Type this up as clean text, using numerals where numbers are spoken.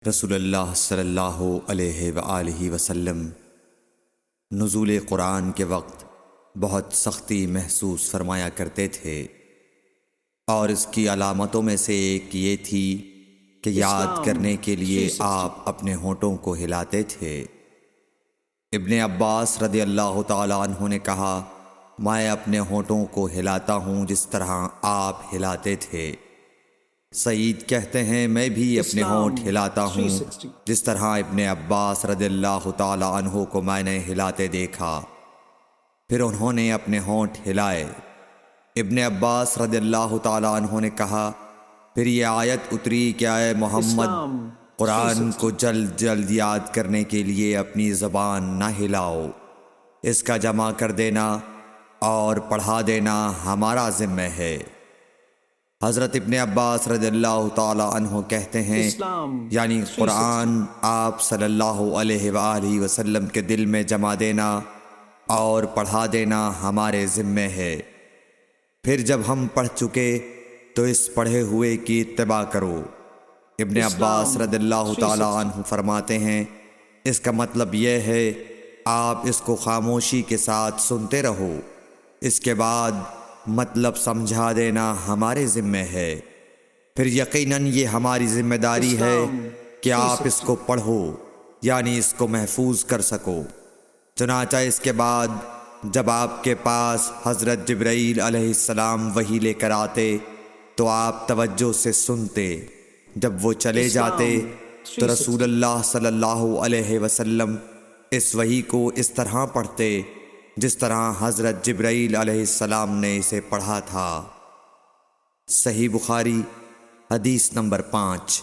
رسول اللہ صلی اللہ علیہ وآلہ وسلم نزول قرآن کے وقت بہت سختی محسوس فرمایا کرتے تھے، اور اس کی علامتوں میں سے ایک یہ تھی کہ یاد کرنے کے لیے آپ اپنے ہونٹوں کو ہلاتے تھے۔ ابن عباس رضی اللہ تعالیٰ عنہ نے کہا، میں اپنے ہونٹوں کو ہلاتا ہوں جس طرح آپ ہلاتے تھے۔ سعید کہتے ہیں، میں بھی اپنے ہونٹ ہلاتا ہوں جس طرح ابن عباس رضی اللہ تعالیٰ عنہ کو میں نے ہلاتے دیکھا۔ پھر انہوں نے اپنے ہونٹ ہلائے۔ ابن عباس رضی اللہ تعالیٰ عنہ نے کہا، پھر یہ آیت اتری کہ اے محمد، قرآن کو جلد جلد یاد کرنے کے لیے اپنی زبان نہ ہلاؤ، اس کا جمع کر دینا اور پڑھا دینا ہمارا ذمہ ہے۔ حضرت ابن عباس رضی اللہ تعالیٰ عنہ کہتے ہیں، یعنی قرآن آپ صلی اللہ علیہ وآلہ وسلم کے دل میں جمع دینا اور پڑھا دینا ہمارے ذمہ ہے۔ پھر جب ہم پڑھ چکے تو اس پڑھے ہوئے کی اتباع کرو۔ ابن عباس رضی اللہ تعالیٰ عنہ فرماتے ہیں، اس کا مطلب یہ ہے آپ اس کو خاموشی کے ساتھ سنتے رہو، اس کے بعد مطلب سمجھا دینا ہمارے ذمہ ہے۔ پھر یقیناً یہ ہماری ذمہ داری ہے کہ آپ اس کو پڑھو، یعنی اس کو محفوظ کر سکو۔ چنانچہ اس کے بعد جب آپ کے پاس حضرت جبرائیل علیہ السلام وحی لے کر آتے تو آپ توجہ سے سنتے، جب وہ چلے جاتے تو رسول اللہ صلی اللہ علیہ وسلم اس وحی کو اس طرح پڑھتے جس طرح حضرت جبرائیل علیہ السلام نے اسے پڑھا تھا۔ صحیح بخاری حدیث نمبر 5۔